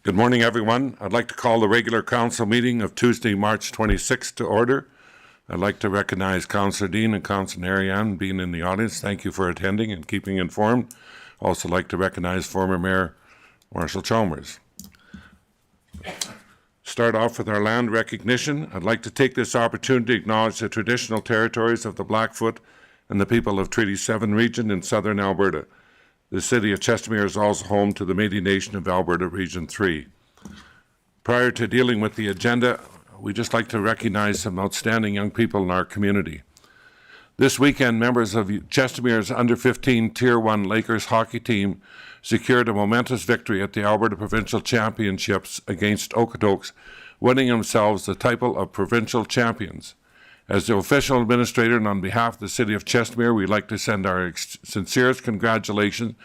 Good morning, everyone. I'd like to call the regular council meeting of Tuesday, March 26th to order. I'd like to recognize Councillor Dean and Councillor Ariane being in the audience. Thank you for attending and keeping informed. Also like to recognize former Mayor Marshall Chalmers. Start off with our land recognition. I'd like to take this opportunity to acknowledge the traditional territories of the Blackfoot and the people of Treaty 7 region in southern Alberta. The city of Chestermere is also home to the Métis Nation of Alberta Region 3. Prior to dealing with the agenda, we'd just like to recognize some outstanding young people in our community. This weekend, members of Chestermere's under-15 Tier 1 Lakers hockey team secured a momentous victory at the Alberta Provincial Championships against Okotoks, winning themselves the title of Provincial Champions. As the official administrator and on behalf of the City of Chestermere, we'd like to send our sincerest congratulations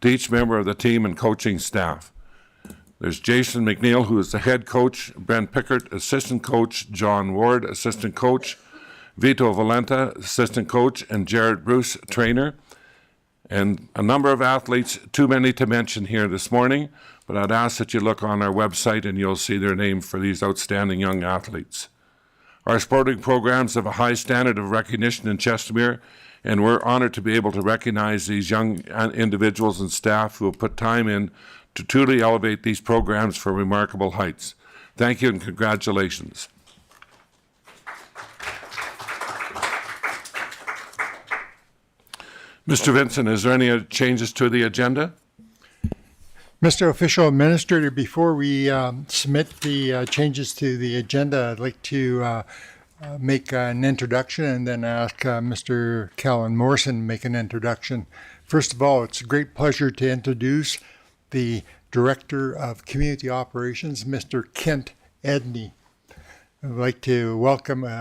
to each member of the team and coaching staff. There's Jason McNeil, who is the head coach, Brent Pickert, assistant coach, John Ward, assistant coach, Vito Valenta, assistant coach, and Jared Bruce, trainer. And a number of athletes, too many to mention here this morning, but I'd ask that you look on our website and you'll see their name for these outstanding young athletes. Our sporting programs have a high standard of recognition in Chestermere, and we're honored to be able to recognize these young individuals and staff who have put time in to truly elevate these programs for remarkable heights. Thank you and congratulations. Mr. Vincent, is there any changes to the agenda? Mr. Official Administrator, before we submit the changes to the agenda, I'd like to make an introduction and then ask Mr. Callan Morrison to make an introduction. First of all, it's a great pleasure to introduce the Director of Community Operations, Mr. Kent Edney. I'd like to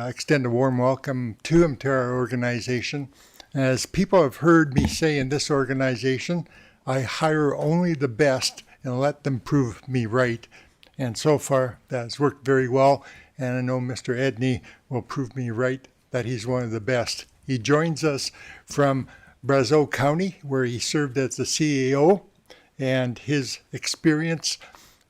extend a warm welcome to him to our organization. As people have heard me say in this organization, I hire only the best and let them prove me right. And so far, that has worked very well. And I know Mr. Edney will prove me right that he's one of the best. He joins us from Brazeau County, where he served as the CEO, and his experience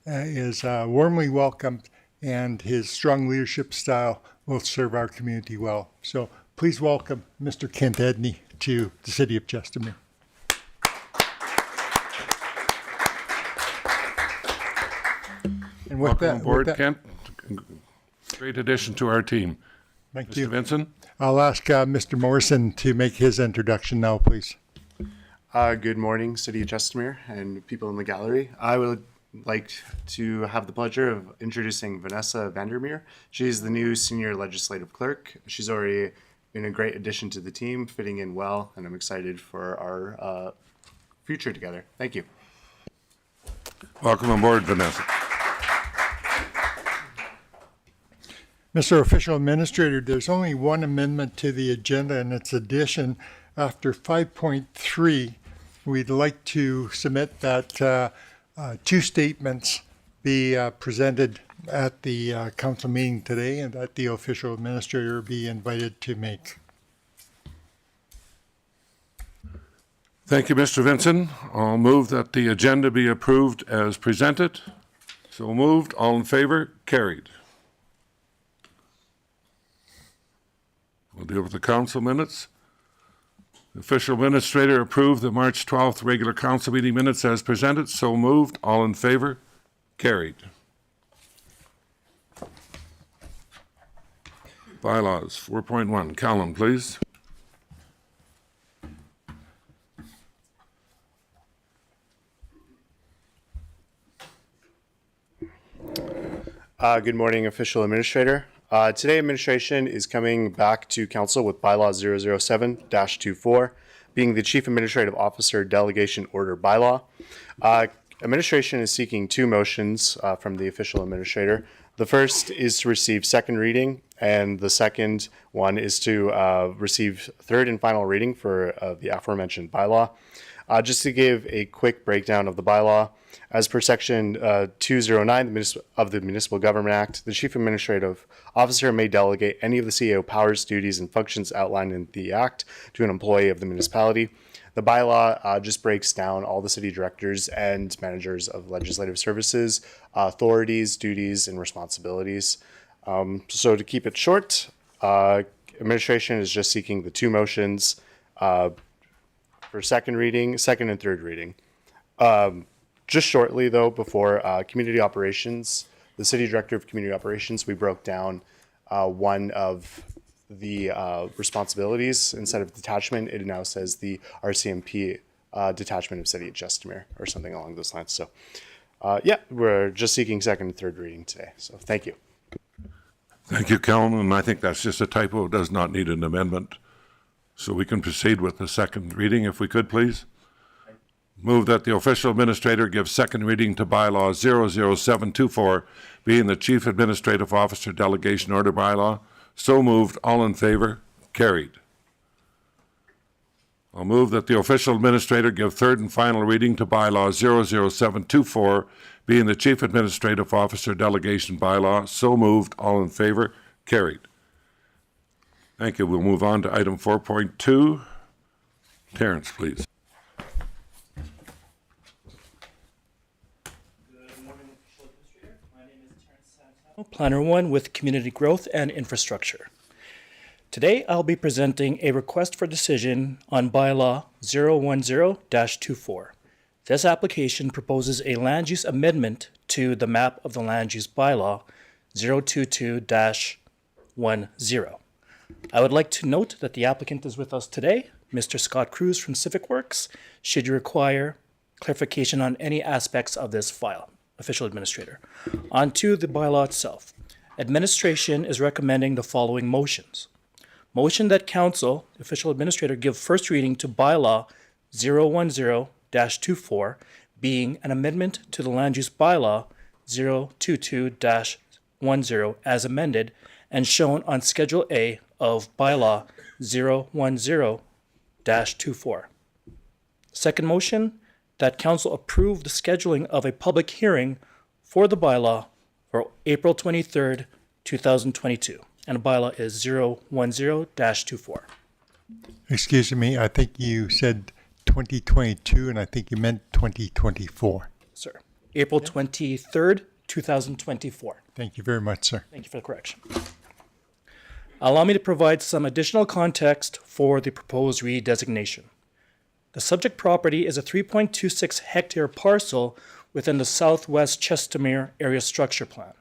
is warmly welcomed, and his strong leadership style will serve our community well. So please welcome Mr. Kent Edney to the City of Chestermere. And welcome aboard, Kent. Great addition to our team. Thank Mr. you. Vincent? I'll ask Mr. Morrison to make his introduction now, please. Good morning, City of Chestermere and people in the gallery. I would like to have the pleasure of introducing Vanessa Vandermeer. She's the new Senior Legislative Clerk. She's already been a great addition to the team, fitting in well, and I'm excited for our future together. Thank you. Welcome aboard, Vanessa. Mr. Official Administrator, there's only one amendment to the agenda, and it's addition. After 5.3, we'd like to submit that two statements be presented at the council meeting today and that the official administrator be invited to make. Thank you, Mr. Vincent. I'll move that the agenda be approved as presented. So moved. All in favor? Carried. We'll deal with the council minutes. The official administrator approved the March 12th regular council meeting minutes as presented. So moved. All in favor? Carried. Bylaws 4.1. Callan, please. Good morning, Official Administrator. Today, administration is coming back to council with bylaw 007-24, being the Chief Administrative Officer Delegation Order bylaw. Administration is seeking two motions from the official administrator. The first is to receive second reading, and the second one is to receive third and final reading for the aforementioned bylaw. Just to give a quick breakdown of the bylaw, as per Section 209 of the Municipal Government Act, the Chief Administrative Officer may delegate any of the CEO powers, duties, and functions outlined in the Act to an employee of the municipality. The bylaw just breaks down all the city directors and managers of legislative services, authorities, duties, and responsibilities. So to keep it short, administration is just seeking the two motions for second and third reading. Just shortly, though, before community operations, the city director of community operations, we broke down one of the responsibilities. Instead of detachment, it now says the RCMP detachment of city of Chestermere or something along those lines. So yeah, we're just seeking second and third reading today. So thank you. Thank you, Calvin. I think that's just a typo. It does not need an amendment. So we can proceed with the second reading, if we could, please. Move that the official administrator give second reading to bylaw 00724, being the chief administrative officer delegation order bylaw. So moved. All in favor? Carried. I'll move that the official administrator give third and final reading to bylaw 00724, being the chief administrative officer delegation bylaw. So moved. All in favor? Carried. Thank you. We'll move on to item 4.2. Terrence, please. Planner 1 with Community Growth and Infrastructure. Today, I'll be presenting a request for decision on bylaw 010-24. This application proposes a land use amendment to the map of the land use bylaw 022-10. I would like to note that the applicant is with us today, Mr. Scott Cruz from Civic Works, should you require clarification on any aspects of this file. Official administrator. On to the bylaw itself. Administration is recommending the following motions. Motion that council, official administrator, give first reading to bylaw 010-24, being an amendment to the land use bylaw 022-10 as amended and shown on Schedule A of bylaw 010-24. Second motion, that council approve the scheduling of a public hearing for the bylaw for April 23rd, 2022. And the bylaw is 010-24. Excuse me, I think you said 2022, and I think you meant 2024. Sir. April 23rd, 2024. Thank you very much, sir. Thank you for the correction. Allow me to provide some additional context for the proposed redesignation. The subject property is a 3.26 hectare parcel within the Southwest Chestermere Area Structure Plan.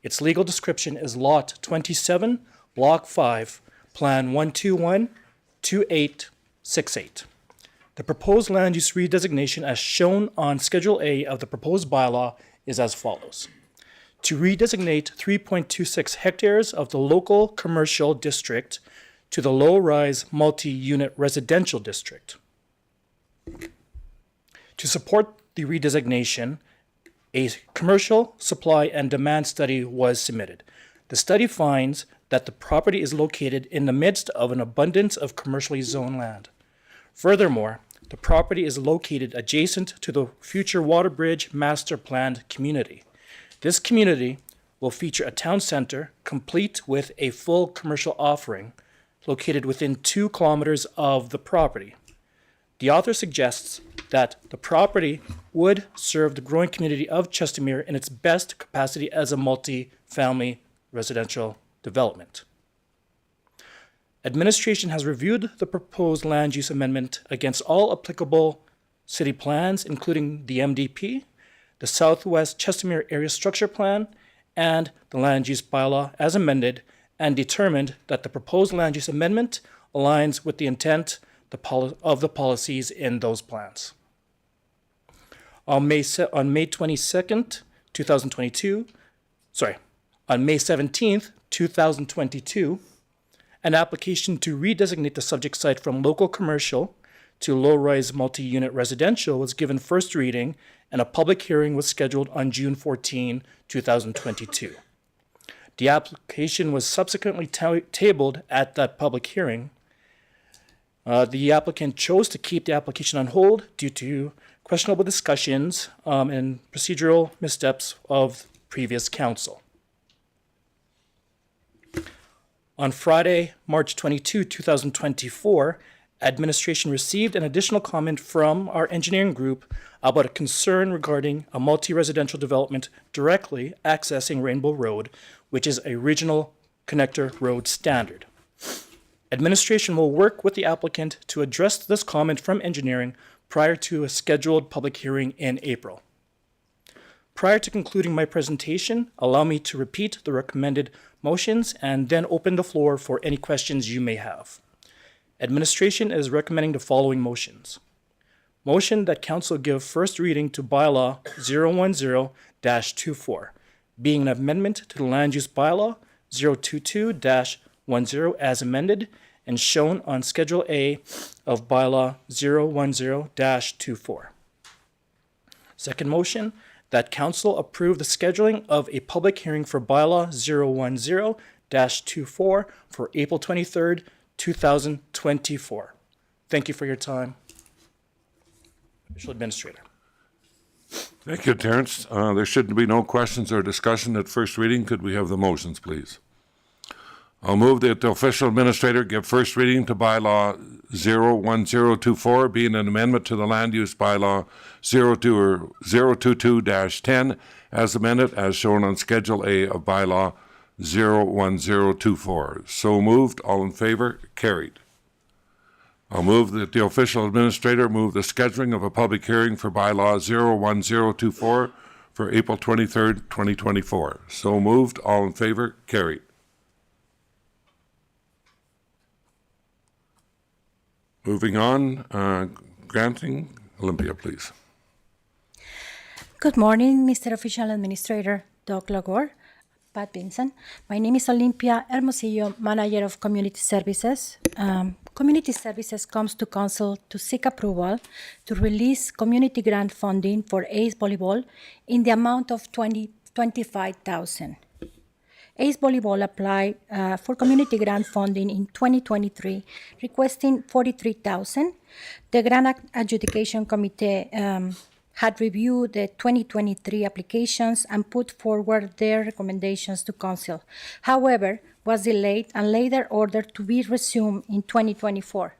Its legal description is Lot 27, Block 5, Plan 121-2868. The proposed land use redesignation as shown on Schedule A of the proposed bylaw is as follows. To redesignate 3.26 hectares of the local commercial district to the low-rise multi-unit residential district. To support the redesignation, a commercial supply and demand study was submitted. The study finds that the property is located in the midst of an abundance of commercially zoned land. Furthermore, the property is located adjacent to the future Waterbridge master planned community. This community will feature a town center complete with a full commercial offering located within 2 kilometers of the property. The author suggests that the property would serve the growing community of Chestermere in its best capacity as a multi-family residential development. Administration has reviewed the proposed land use amendment against all applicable city plans, including the MDP, the Southwest Chestermere Area Structure Plan, and the land use bylaw as amended, and determined that the proposed land use amendment aligns with the intent of the policies in those plans. On May 17th, 2022, an application to redesignate the subject site from local commercial to low-rise multi-unit residential was given first reading, and a public hearing was scheduled on June 14, 2022. The application was subsequently tabled at that public hearing. The applicant chose to keep the application on hold due to questionable discussions and procedural missteps of previous council. On Friday, March 22, 2024, Administration received an additional comment from our engineering group about a concern regarding a multi-residential development directly accessing Rainbow Road, which is a regional connector road standard. Administration will work with the applicant to address this comment from engineering prior to a scheduled public hearing in April. Prior to concluding my presentation, allow me to repeat the recommended motions and then open the floor for any questions you may have. Administration is recommending the following motions. Motion that council give first reading to bylaw 010-24, being an amendment to the land use bylaw 022-10 as amended and shown on Schedule A of bylaw 010-24. Second motion, that council approve the scheduling of a public hearing for bylaw 010-24 for April 23rd, 2024. Thank you for your time. Official Administrator. Thank you, Terrence. There should be no questions or discussion at first reading. Could we have the motions, please? I'll move that the official administrator give first reading to bylaw 01024, being an amendment to the land use bylaw 022-10 as amended as shown on Schedule A of bylaw 01024. So moved. All in favor? Carried. I'll move that the official administrator move the scheduling of a public hearing for bylaw 01024 for April 23rd, 2024. So moved. All in favor? Carried. Moving on, granting. Olympia, please. Good morning, Mr. Official Administrator Doug Lagore, Pat Vincent. My name is Olympia Hermosillo, Manager of Community Services. Community Services comes to Council to seek approval to release community grant funding for ACE Volleyball in the amount of $25,000. ACE Volleyball applied for community grant funding in 2023, requesting $43,000. The Grant Adjudication Committee had reviewed the 2023 applications and put forward their recommendations to Council. However, was delayed and later ordered to be resumed in 2024.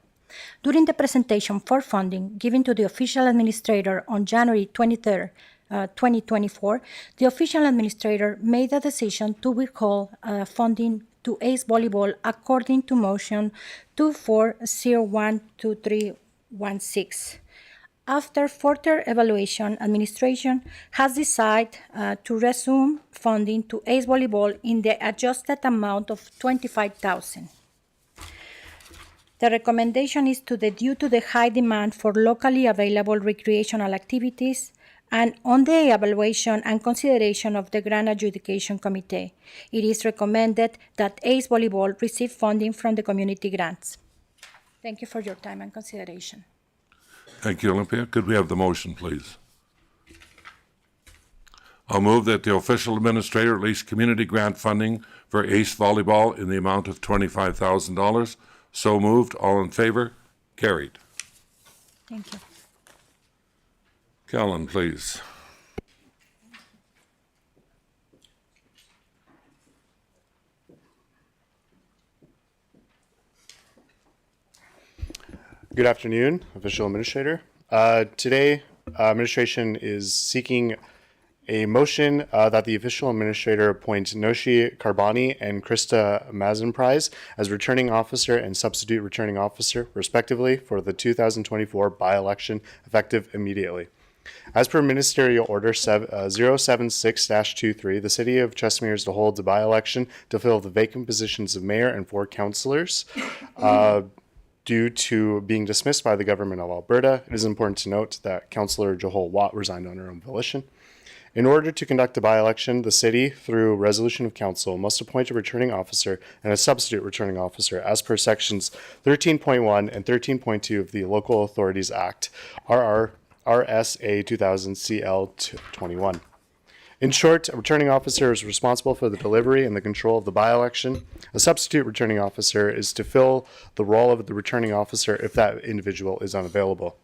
During the presentation for funding given to the official administrator on January 23rd, 2024, the official administrator made a decision to withhold funding to ACE Volleyball according to motion 24012316. After further evaluation, administration has decided to resume funding to ACE Volleyball in the adjusted amount of $25,000. The recommendation is due to the high demand for locally available recreational activities and on the evaluation and consideration of the Grant Adjudication Committee. It is recommended that ACE Volleyball receive funding from the community grants. Thank you for your time and consideration. Thank you, Olympia. Could we have the motion, please? I'll move that the official administrator release community grant funding for ACE Volleyball in the amount of $25,000. So moved. All in favor? Carried. Thank you. Kellen, please. Good afternoon, Official Administrator. Today, administration is seeking a motion that the official administrator appoint Noshi Karbani and Krista Mazenprize as returning officer and substitute returning officer, respectively, for the 2024 by-election effective immediately. As per Ministerial Order 076-23, the City of Chestermere is to hold the by-election to fill the vacant positions of mayor and 4 councillors. Due to being dismissed by the Government of Alberta, it is important to note that Councillor Johol Watt resigned on her own volition. In order to conduct a by-election, the City, through resolution of Council, must appoint a returning officer and a substitute returning officer as per Sections 13.1 and 13.2 of the Local Authorities Act, RSA 2000 CL 21. In short, a returning officer is responsible for the delivery and the control of the by-election. A substitute returning officer is to fill the role of the returning officer if that individual is unavailable.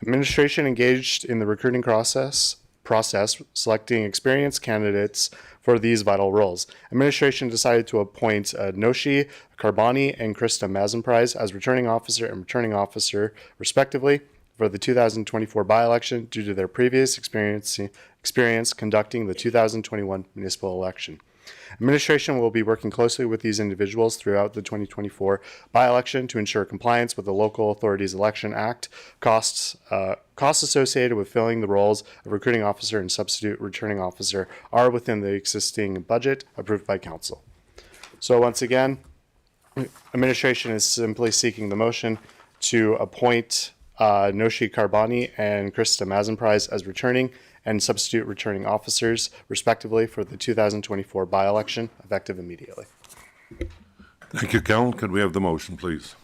Administration engaged in the recruiting process process selecting experienced candidates for these vital roles. Administration decided to appoint Noshi Karbani and Krista Mazenprize as returning officer and returning officer, respectively, for the 2024 by-election due to their previous experience conducting the 2021 municipal election. Administration will be working closely with these individuals throughout the 2024 by-election to ensure compliance with the Local Authorities Election Act. Costs associated with filling the roles of recruiting officer and substitute returning officer are within the existing budget approved by council. So once again, administration is simply seeking the motion to appoint Noshi Karbani and Krista Mazenprize as returning and substitute returning officers, respectively, for the 2024 by-election, effective immediately. Thank you, Kel. Could we have the motion, please?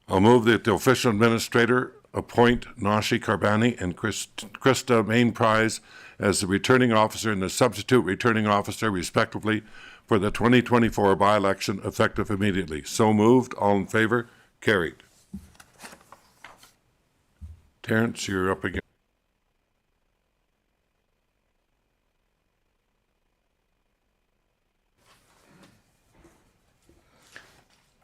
I'll move that the official administrator appoint Nashi Karbani and Krista Mainprize as the returning officer and the substitute returning officer, respectively, for the 2024 by-election, effective immediately. So moved. All in favor? Carried. Terrence, you're up again.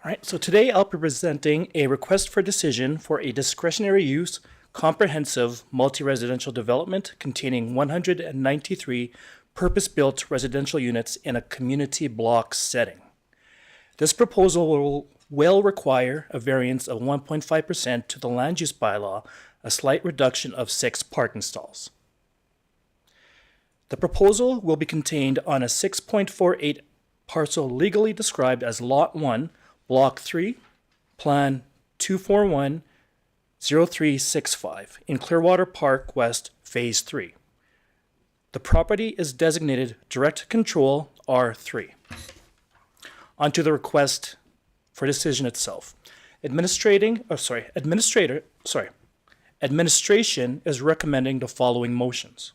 All right, so today I'll be presenting a request for decision for a discretionary use comprehensive multi-residential development containing 193 purpose-built residential units in a community block setting. This proposal will require a variance of 1.5% to the land use bylaw, a slight reduction of 6 parking stalls. The proposal will be contained on a 6.48 parcel legally described as Lot 1, Block 3, Plan 241-0365 in Clearwater Park West, Phase 3. The property is designated Direct Control R3. On to the request for decision itself. Administration is recommending the following motions.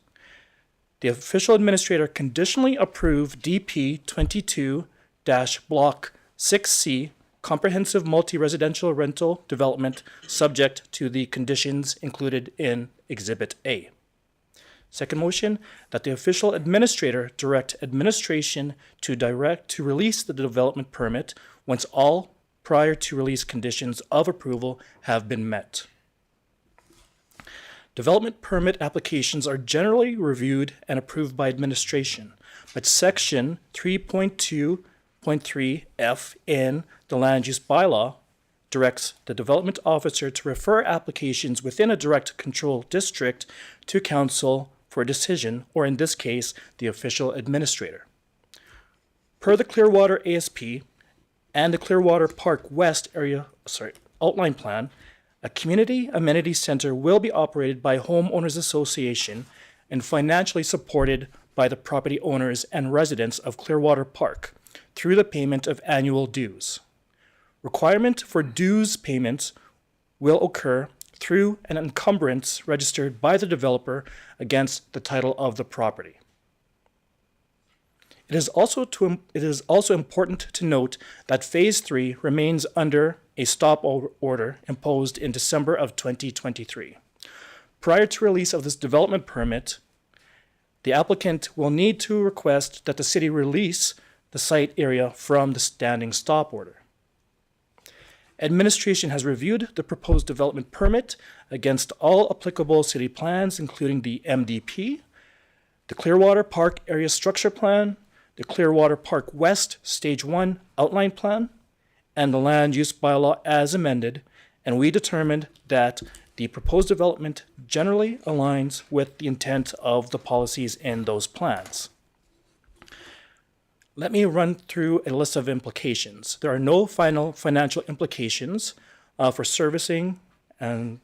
The official administrator conditionally approve DP 22-Block 6C comprehensive multi-residential rental development subject to the conditions included in Exhibit A. Second motion, that the official administrator direct administration to release the development permit once all prior to release conditions of approval have been met. Development permit applications are generally reviewed and approved by administration, but Section 3.2.3F in the Land Use Bylaw directs the development officer to refer applications within a direct control district to council for a decision, or in this case, the official administrator. Per the Clearwater ASP and the Clearwater Park West outline plan, a community amenity center will be operated by homeowners association and financially supported by the property owners and residents of Clearwater Park through the payment of annual dues. Requirement for dues payments will occur through an encumbrance registered by the developer against the title of the property. It is also important to note that Phase 3 remains under a stop order imposed in December of 2023. Prior to release of this development permit, the applicant will need to request that the city release the site area from the standing stop order. Administration has reviewed the proposed development permit against all applicable city plans, including the MDP, the Clearwater Park Area Structure Plan, the Clearwater Park West Stage 1 Outline Plan, and the Land Use Bylaw as amended, and we determined that the proposed development generally aligns with the intent of the policies in those plans. Let me run through a list of implications. There are no final financial implications for servicing and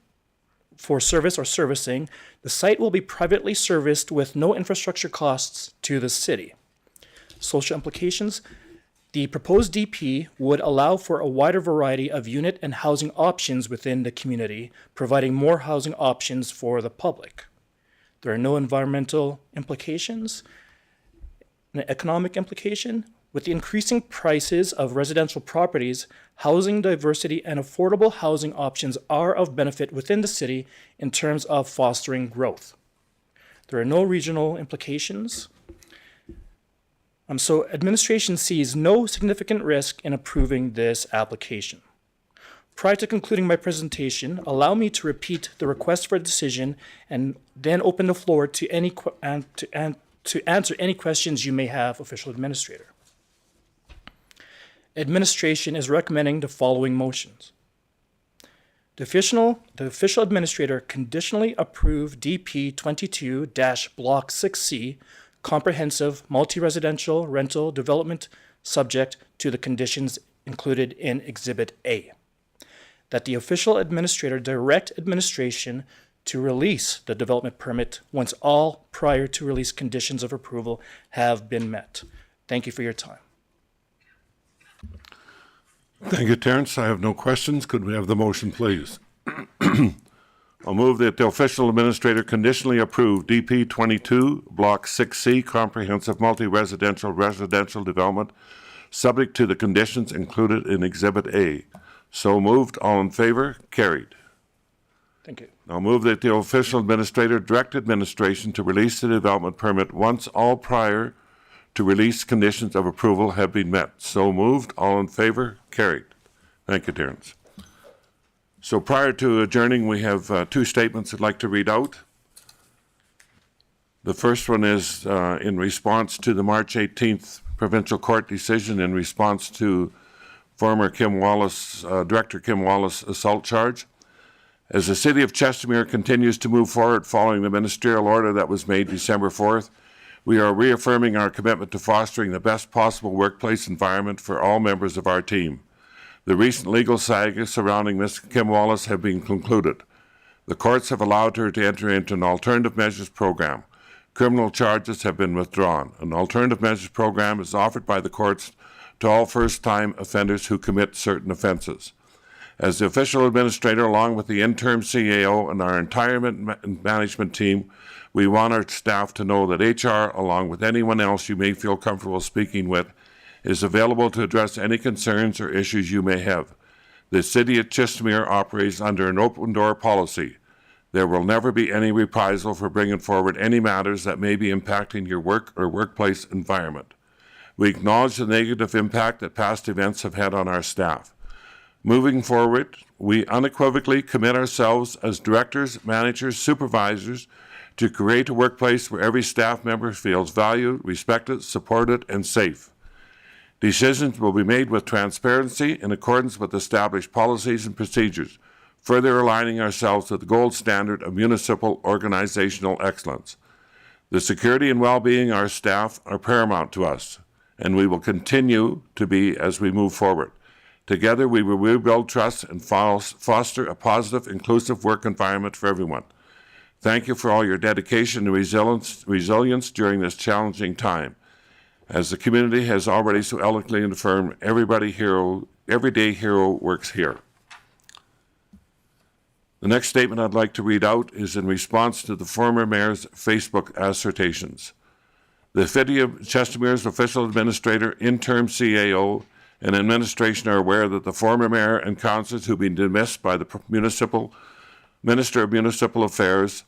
for service or servicing. The site will be privately serviced with no infrastructure costs to the city. Social implications. The proposed DP would allow for a wider variety of unit and housing options within the community, providing more housing options for the public. There are no environmental implications. An economic implication, With the increasing prices of residential properties, housing diversity and affordable housing options are of benefit within the city in terms of fostering growth. There are no regional implications. So administration sees no significant risk in approving this application. Prior to concluding my presentation, allow me to repeat the request for a decision and then open the floor to answer any questions you may have, Official Administrator. Administration is recommending the following motions. The official administrator conditionally approve DP 22-Block 6C comprehensive multi-residential rental development subject to the conditions included in Exhibit A. That the official administrator direct administration to release the development permit once all prior to release conditions of approval have been met. Thank you for your time. Thank you, Terrence. I have no questions. Could we have the motion, please? I'll move that the official administrator conditionally approve DP 22, Block 6C, comprehensive multi-residential residential development, subject to the conditions included in Exhibit A. So moved. All in favor? Carried. Thank you. I'll move that the official administrator direct administration to release the development permit once all prior to release conditions of approval have been met. So moved. All in favor? Carried. Thank you, Terrence. So prior to adjourning, we have two statements I'd like to read out. The first one is in response to the March 18th provincial court decision in response to former Director Kim Wallace assault charge. As the City of Chestermere continues to move forward following the ministerial order that was made December 4th, we are reaffirming our commitment to fostering the best possible workplace environment for all members of our team. The recent legal saga surrounding Ms. Kim Wallace have been concluded. The courts have allowed her to enter into an alternative measures program. Criminal charges have been withdrawn. An alternative measures program is offered by the courts to all first-time offenders who commit certain offenses. As the official administrator, along with the interim CAO and our entire management team, we want our staff to know that HR, along with anyone else you may feel comfortable speaking with, is available to address any concerns or issues you may have. The City of Chestermere operates under an open door policy. There will never be any reprisal for bringing forward any matters that may be impacting your work or workplace environment. We acknowledge the negative impact that past events have had on our staff. Moving forward, we unequivocally commit ourselves as directors, managers, supervisors to create a workplace where every staff member feels valued, respected, supported, and safe. Decisions will be made with transparency in accordance with established policies and procedures, further aligning ourselves with the gold standard of municipal organizational excellence. The security and well-being of our staff are paramount to us, and we will continue to be as we move forward. Together, we will rebuild trust and foster a positive, inclusive work environment for everyone. Thank you for all your dedication and resilience during this challenging time. As the community has already so eloquently affirmed, everyday hero works here. The next statement I'd like to read out is in response to the former mayor's Facebook assertions. The City of Chestermere's official administrator, interim CAO, and administration are aware that the former mayor and councillors who've been dismissed by the Minister of Municipal Affairs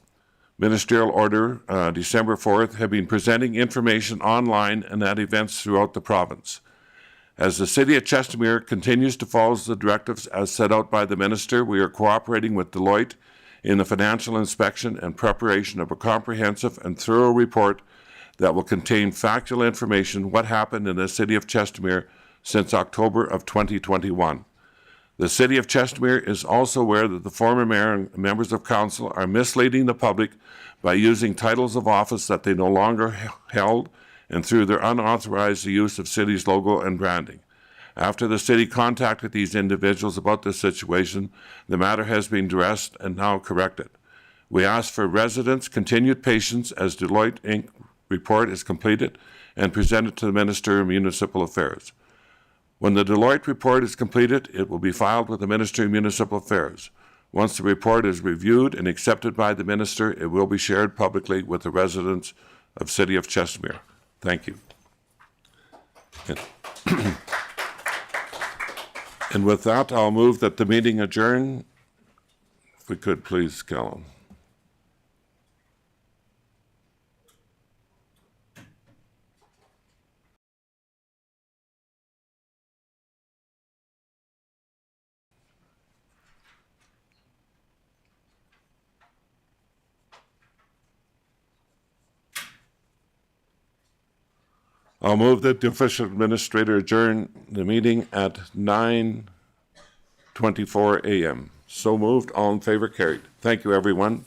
Ministerial Order December 4th have been presenting information online and at events throughout the province. As the City of Chestermere continues to follow the directives as set out by the Minister, we are cooperating with Deloitte in the financial inspection and preparation of a comprehensive and thorough report that will contain factual information what happened in the City of Chestermere since October of 2021. The City of Chestermere is also aware that the former mayor and members of council are misleading the public by using titles of office that they no longer held and through their unauthorized use of city's logo and branding. After the city contacted these individuals about this situation, the matter has been addressed and now corrected. We ask for residents' continued patience as Deloitte Inc. report is completed and presented to the Minister of Municipal Affairs. When the Deloitte report is completed, it will be filed with the Ministry of Municipal Affairs. Once the report is reviewed and accepted by the Minister, it will be shared publicly with the residents of City of Chestermere. Thank you. And with that, I'll move that the meeting adjourn. If we could, please, Callum. I'll move that the official administrator adjourn the meeting at 9:24 a.m. So moved. All in favor, carried. Thank you, everyone.